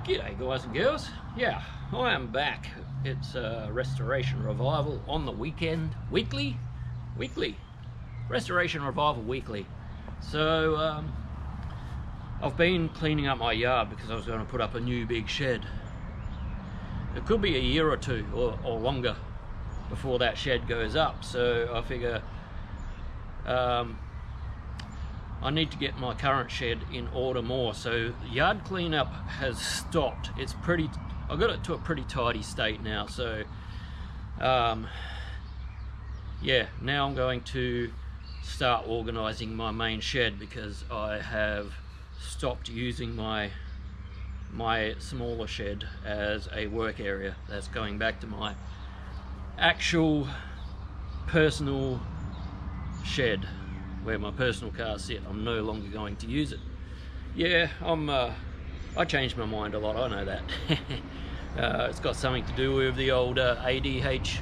G'day guys and girls. Yeah, I am back. It's Restoration Revival on the weekend. Weekly? Restoration Revival Weekly. So, I've been cleaning up my yard because I was going to put up a new big shed. It could be a year or two or longer before that shed goes up. So I figure I need to get my current shed in order more. So yard cleanup has stopped. I got it to a pretty tidy state now. So yeah, now I'm going to start organizing my main shed because I have stopped using my smaller shed as a work area. That's going back to my actual personal shed where my personal cars sit. I'm no longer going to use it. Yeah, I changed my mind a lot, I know that. It's got something to do with the old ADH,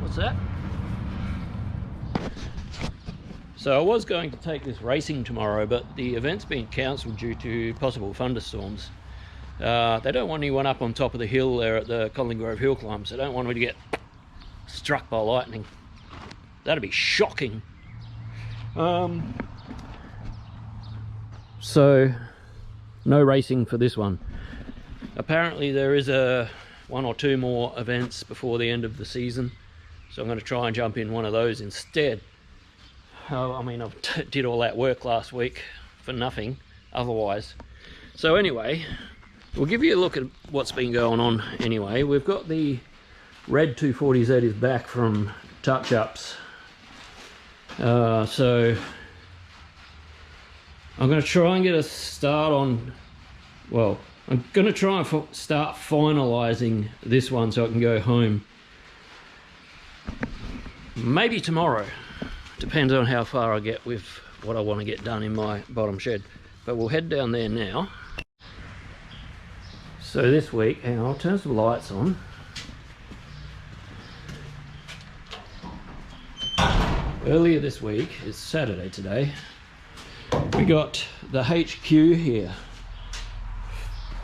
what's that? So I was going to take this racing tomorrow, but the event's been cancelled due to possible thunderstorms. They don't want anyone up on top of the hill there at the Collin Grove Hill Climb, so they don't want me to get struck by lightning. That'd be shocking. So no racing for this one. Apparently there is one or two more events before the end of the season, so I'm going to try and jump in one of those instead. I mean, I did all that work last week for nothing otherwise. So anyway, we'll give you a look at what's been going on anyway. We've got the red 240Z is back from touch-ups. So I'm going to try and get a start on, well, I'm going to try and start finalising this one so I can go home. Maybe tomorrow. Depends on how far I get with what I want to get done in my bottom shed. But we'll head down there now. So this week, and I'll turn some lights on. Earlier this week, it's Saturday today, we got the HQ here.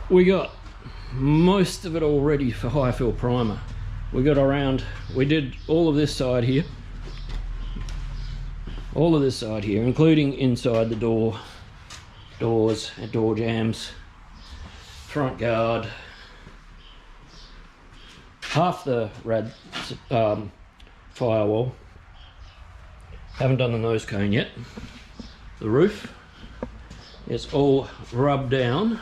We got most of it all ready for high fill primer. We did all of this side here. All of this side here, including inside the doors and door jambs, front guard, half the rad firewall. Haven't done the nose cone yet. The roof, it's all rubbed down,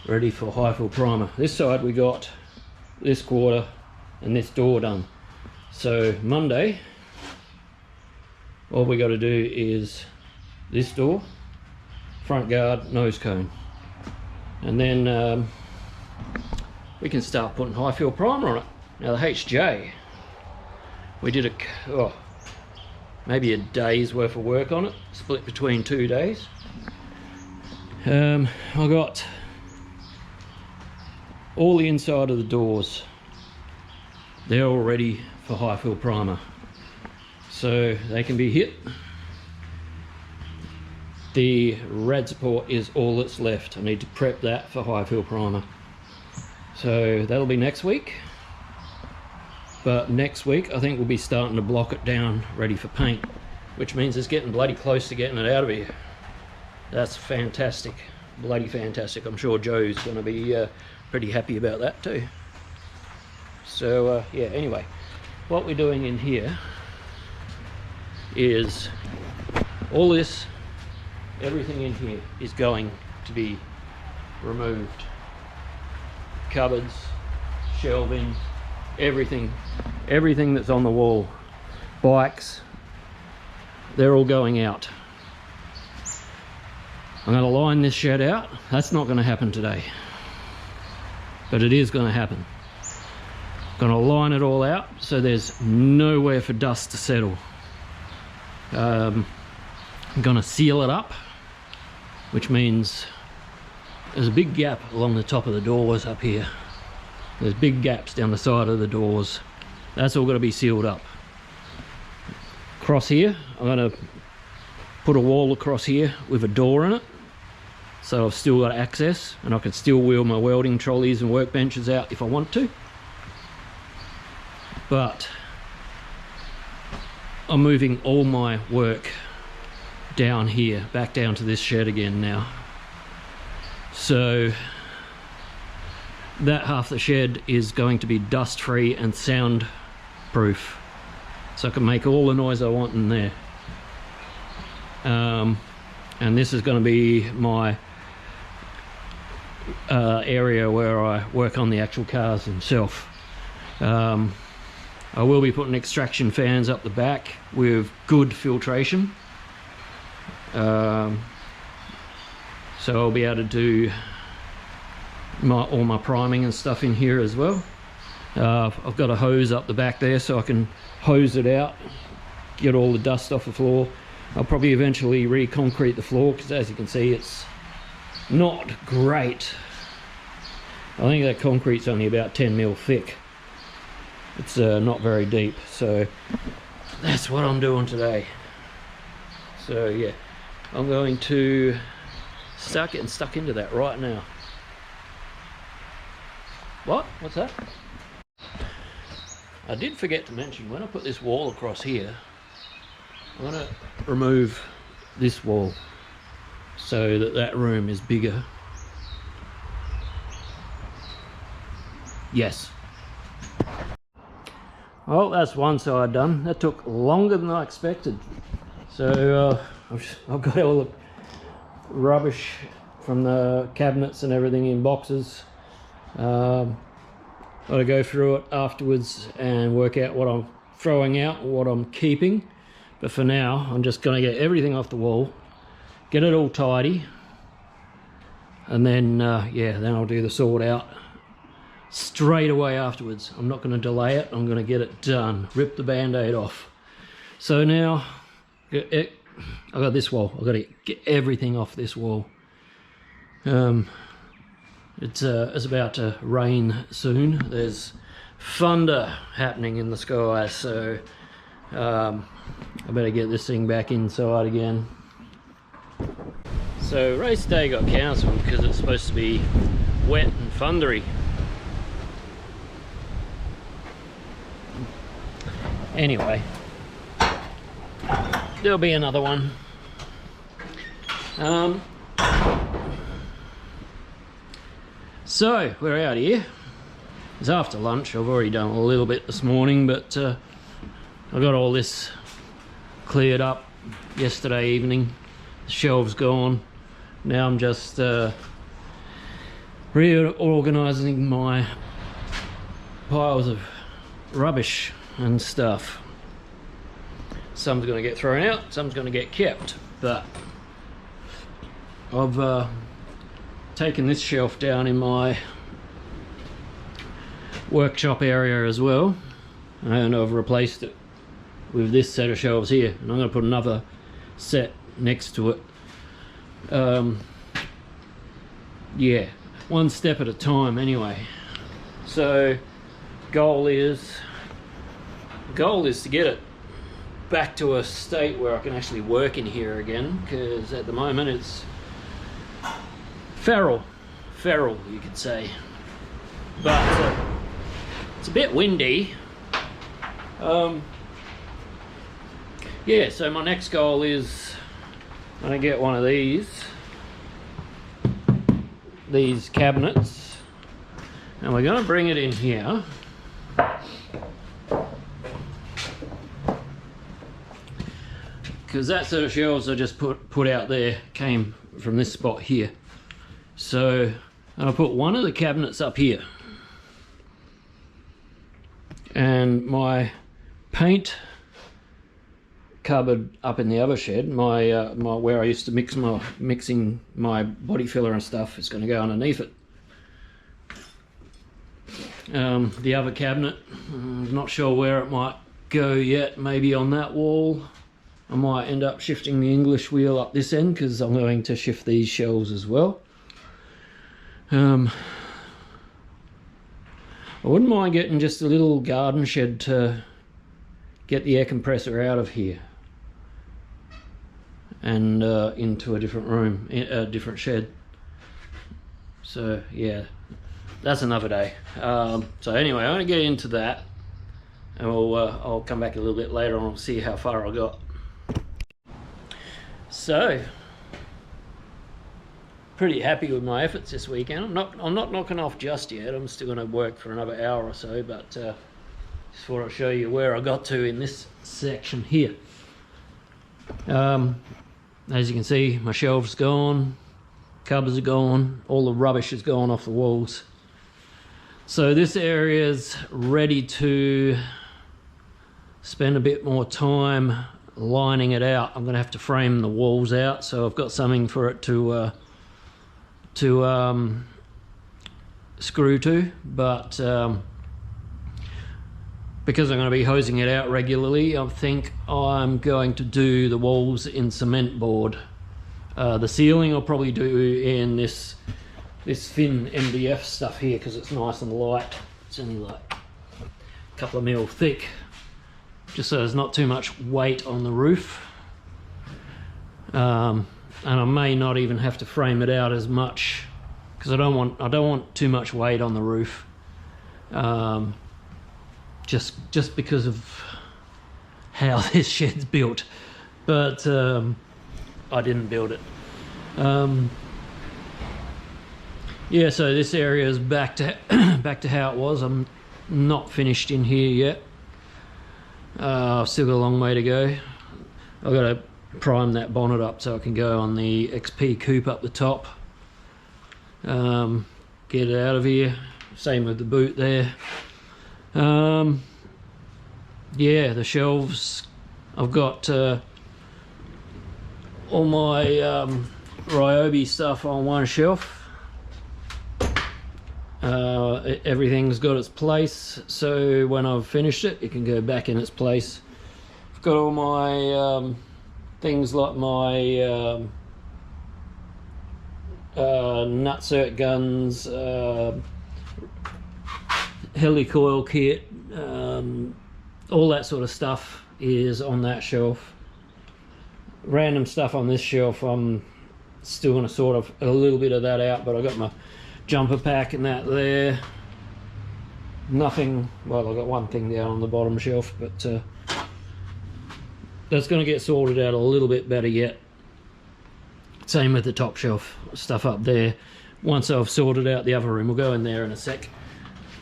ready for high fill primer. This side we got this quarter and this door done. So Monday, all we got to do is this door, front guard, nose cone, and then we can start putting high fill primer on it. Now the HJ, we did maybe a day's worth of work on it, split between 2 days. I got all the inside of the doors, they're all ready for high fill primer, so they can be hit. The rad support is all that's left. I need to prep that for high fill primer, so that'll be next week. But next week I think we'll be starting to block it down ready for paint, which means it's getting bloody close to getting it out of here. That's fantastic, bloody fantastic. I'm sure Joe's going to be pretty happy about that too. So yeah, anyway, what we're doing in here is all this, everything in here is going to be removed. Cupboards, shelving, everything that's on the wall, bikes, they're all going out. I'm going to line this shed out. That's not going to happen today, but it is going to happen. I'm going to line it all out so there's nowhere for dust to settle. I'm going to seal it up, which means there's a big gap along the top of the doors up here. There's big gaps down the side of the doors. That's all got to be sealed up. Across here, I'm going to put a wall across here with a door in it. so I've still got access, and I can still wheel my welding trolleys and workbenches out if I want to. But I'm moving all my work down here, back down to this shed again now. So that half the shed is going to be dust free and sound proof, so I can make all the noise I want in there. And this is going to be my area where I work on the actual cars themselves. I will be putting extraction fans up the back with good filtration, so I'll be able to do all my priming and stuff in here as well. I've got a hose up the back there, so I can hose it out, get all the dust off the floor. I'll probably eventually re-concrete the floor, because as you can see, it's not great. I think that concrete's only about 10 mil thick. It's not very deep, so that's what I'm doing today. So yeah, I'm going to start getting stuck into that right now. What? What's that? I did forget to mention, when I put this wall across here, I'm going to remove this wall so that that room is bigger. Yes. Well, that's one side done. That took longer than I expected. So I've got all the rubbish from the cabinets and everything in boxes. Got to go through it afterwards and work out what I'm throwing out, what I'm keeping. But for now, I'm just going to get everything off the wall, get it all tidy, and then yeah, then I'll do the sort out straight away afterwards. I'm not going to delay it. I'm going to get it done. Rip the band-aid off. So now I got this wall. I've got to get everything off this wall. It's about to rain soon. There's thunder happening in the sky, so I better get this thing back inside again. So race day got cancelled because it's supposed to be wet and thundery. Anyway, there'll be another one. So we're out here. It's after lunch. I've already done a little bit this morning, but I got all this cleared up yesterday evening. The shelves gone. Now I'm just reorganizing my piles of rubbish and stuff. Some's going to get thrown out, some's going to get kept, but I've taken this shelf down in my workshop area as well, and I've replaced it with this set of shelves here, and I'm going to put another set next to it. Yeah, one step at a time anyway. So goal is to get it back to a state where I can actually work in here again, because at the moment it's feral you could say, but it's a bit windy. Yeah, so my next goal is I'm gonna get one of these cabinets, and we're gonna bring it in here. Because that set of shelves I just put out there came from this spot here. So I'll put one of the cabinets up here, and my paint cupboard up in the other shed, my where I used to mixing my body filler and stuff, is going to go underneath it. The other cabinet, I'm not sure where it might go yet. Maybe on that wall. I might end up shifting the English wheel up this end, because I'm going to shift these shelves as well. I wouldn't mind getting just a little garden shed to get the air compressor out of here and into a different room, a different shed. So yeah, that's another day. So anyway, I'm gonna get into that, and I'll come back a little bit later on and see how far I got. So pretty happy with my efforts this weekend. I'm not knocking off just yet. I'm still gonna work for another hour or so, but just thought I'd show you where I got to in this section here. As you can see, my shelves gone, cupboards are gone, all the rubbish is gone off the walls. So this area is ready to spend a bit more time lining it out. I'm going to have to frame the walls out, so I've got something for it to screw to, but because I'm going to be hosing it out regularly, I think I'm going to do the walls in cement board. The ceiling I'll probably do in this thin MDF stuff here, because it's nice and light. It's only like a couple of mil thick, just so there's not too much weight on the roof. And I may not even have to frame it out as much, because I don't want too much weight on the roof. Just because of how this shed's built, but I didn't build it. Yeah, so this area is back to how it was. I'm not finished in here yet. I've still got a long way to go. I've got to prime that bonnet up so I can go on the XP coupe up the top. Get it out of here. Same with the boot there. Yeah, the shelves, I've got all my Ryobi stuff on one shelf. Everything's got its place, so when I've finished it, it can go back in its place. I've got all my things like my nutsert guns, helicoil kit, all that sort of stuff is on that shelf. Random stuff on this shelf, I'm still going to sort of a little bit of that out, but I got my jumper pack and that there. Nothing, well, I got one thing down on the bottom shelf, but that's going to get sorted out a little bit better yet. Same with the top shelf stuff up there. Once I've sorted out the other room, we'll go in there in a sec.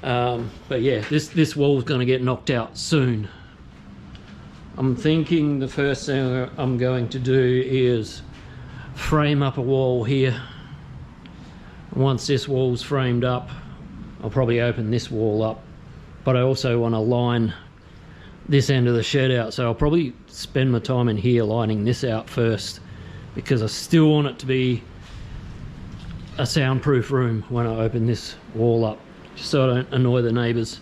But yeah, this wall's going to get knocked out soon. I'm thinking the first thing I'm going to do is frame up a wall here. Once this wall's framed up, I'll probably open this wall up, but I also want to line this end of the shed out, so I'll probably spend my time in here lining this out first, because I still want it to be a soundproof room when I open this wall up, just so I don't annoy the neighbours.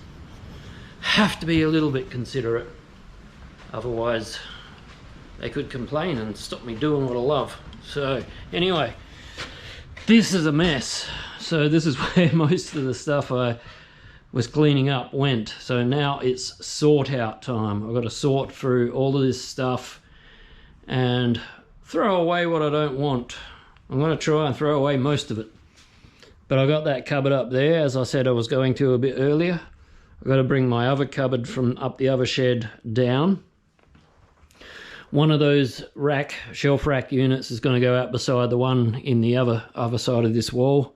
Have to be a little bit considerate, otherwise they could complain and stop me doing what I love. So anyway, this is a mess. So this is where most of the stuff I was cleaning up went. So now it's sort out time. I've got to sort through all of this stuff and throw away what I don't want. I'm going to try and throw away most of it. But I got that cupboard up there, as I said I was going to a bit earlier. I've got to bring my other cupboard from up the other shed down. One of those shelf rack units is going to go out beside the one in the other side of this wall.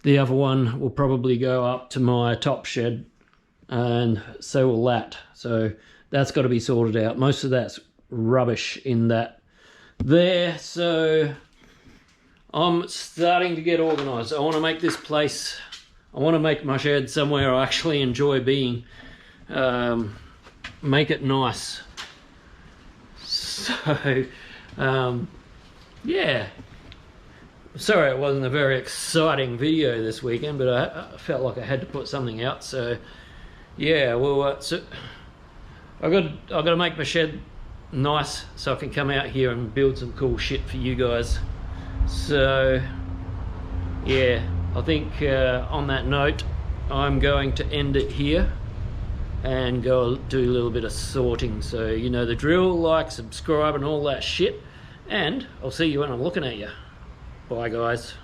The other one will probably go up to my top shed, and so will that. So that's got to be sorted out. Most of that's rubbish in that there. So I'm starting to get organised. I want to make this place, I want to make my shed somewhere I actually enjoy being. Make it nice. So, yeah. Sorry it wasn't a very exciting video this weekend, but I felt like I had to put something out. So, yeah, well, so I've got to make my shed nice so I can come out here and build some cool shit for you guys. So, yeah, I think on that note, I'm going to end it here and go do a little bit of sorting. So you know the drill, like, subscribe and all that shit, and I'll see you when I'm looking at you. Bye guys.